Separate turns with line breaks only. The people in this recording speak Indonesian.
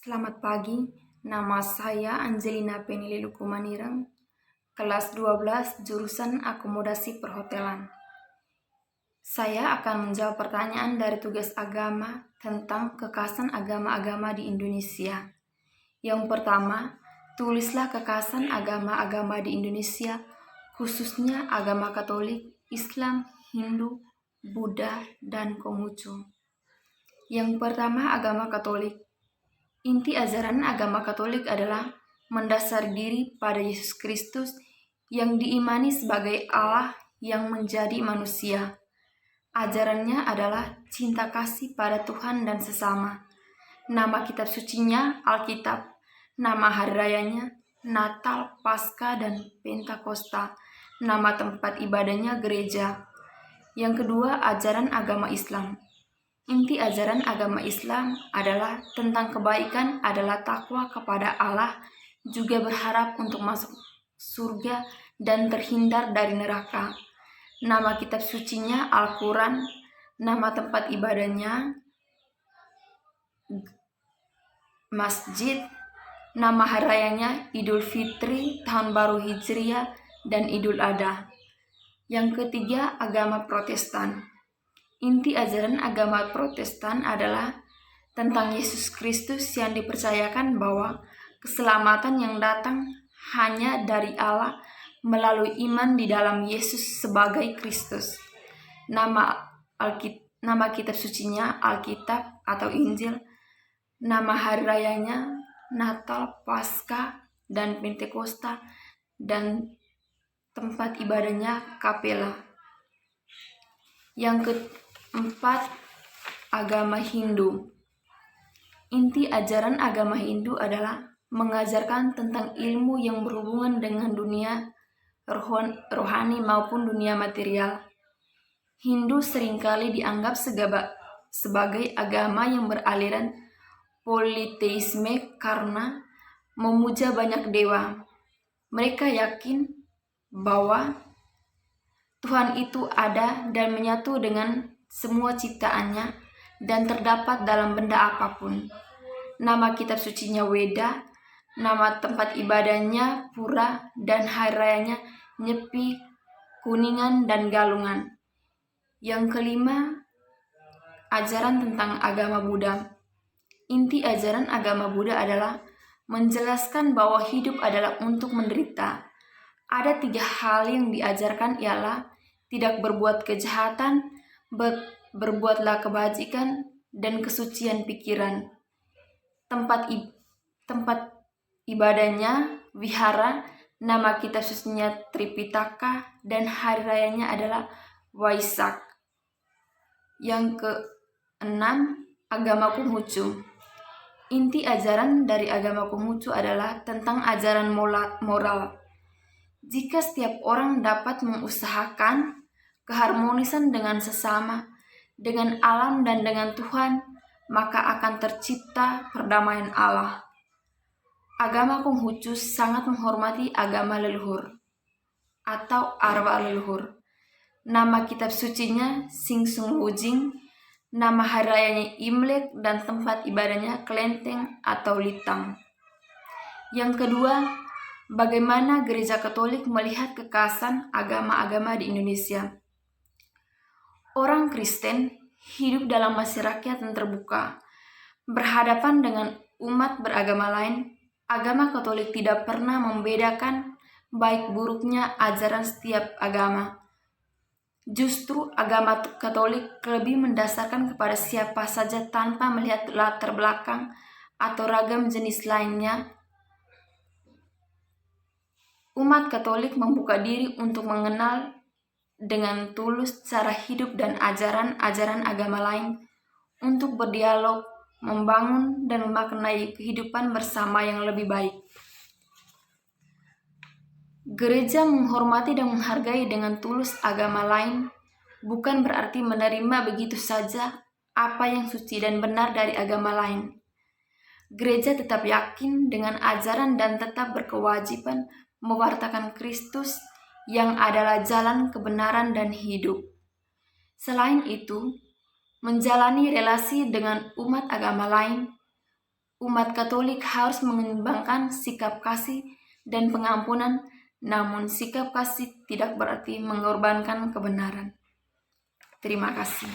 Selamat pagi, nama saya Angelina Penili Lukumanirang, kelas 12 jurusan akomodasi perhotelan. Saya akan menjawab pertanyaan dari tugas agama tentang kekhasan agama-agama di Indonesia. Yang pertama, tulislah kekhasan agama-agama di Indonesia, khususnya agama Katolik, Islam, Hindu, Buddha, dan Konghucu. Yang pertama, agama Katolik. Inti ajaran agama Katolik adalah mendasari diri pada Yesus Kristus yang diimani sebagai Allah yang menjadi manusia. Ajarannya adalah cinta kasih pada Tuhan dan sesama. Nama kitab sucinya Alkitab, nama hari rayanya Natal, Paskah, dan Pentakosta. Nama tempat ibadahnya gereja. Yang kedua, ajaran agama Islam. Inti ajaran agama Islam adalah tentang kebaikan adalah takwa kepada Allah, juga berharap untuk masuk surga dan terhindar dari neraka. Nama kitab sucinya Al-Quran, nama tempat ibadahnya masjid, nama hari rayanya Idul Fitri, Tahun Baru Hijriah, dan Idul Adha. Yang ketiga, agama Protestan. Inti ajaran agama Protestan adalah tentang Yesus Kristus yang dipercayakan bahwa keselamatan yang datang hanya dari Allah melalui iman di dalam Yesus sebagai Kristus. Nama kitab sucinya Alkitab atau Injil, nama hari rayanya Natal, Paskah, dan Pentakosta, dan tempat ibadahnya kapela. Yang keempat, agama Hindu. Inti ajaran agama Hindu adalah mengajarkan tentang ilmu yang berhubungan dengan dunia rohani maupun dunia material. Hindu seringkali dianggap sebagai agama yang beraliran politeisme karena memuja banyak dewa. Mereka yakin bahwa Tuhan itu ada dan menyatu dengan semua ciptaannya dan terdapat dalam benda apapun. Nama kitab sucinya Weda, nama tempat ibadahnya Pura, dan hari rayanya Nyepi, Kuningan, dan Galungan. Yang kelima, ajaran tentang agama Buddha. Inti ajaran agama Buddha adalah menjelaskan bahwa hidup adalah untuk menderita. Ada 3 hal yang diajarkan ialah tidak berbuat kejahatan, berbuatlah kebajikan, dan kesucian pikiran. Tempat ibadahnya Vihara, nama kitab sucinya Tripitaka, dan hari rayanya adalah Waisak. Yang keenam, agama Konghucu. Inti ajaran dari agama Konghucu adalah tentang ajaran moral. Jika setiap orang dapat mengusahakan keharmonisan dengan sesama, dengan alam dan dengan Tuhan, maka akan tercipta perdamaian Allah. Agama Konghucu sangat menghormati agama leluhur atau arwah leluhur. Nama kitab sucinya Singsung Wujing, nama hari rayanya Imlek, dan tempat ibadahnya Kelenteng atau Litang. Yang kedua, bagaimana Gereja Katolik melihat kekhasan agama-agama di Indonesia? Orang Kristen hidup dalam masyarakat yang terbuka, berhadapan dengan umat beragama lain. Agama Katolik tidak pernah membedakan baik buruknya ajaran setiap agama. Justru agama Katolik lebih mendasarkan kepada siapa saja tanpa melihat latar belakang atau ragam jenis lainnya. Umat Katolik membuka diri untuk mengenal dengan tulus cara hidup dan ajaran-ajaran agama lain, untuk berdialog, membangun, dan memaknai kehidupan bersama yang lebih baik. Gereja menghormati dan menghargai dengan tulus agama lain, bukan berarti menerima begitu saja apa yang suci dan benar dari agama lain. Gereja tetap yakin dengan ajaran dan tetap berkewajiban mewartakan Kristus yang adalah jalan kebenaran dan hidup. Selain itu, menjalani relasi dengan umat agama lain umat Katolik harus mengembangkan sikap kasih dan pengampunan, namun sikap kasih tidak berarti mengorbankan kebenaran. Terima kasih.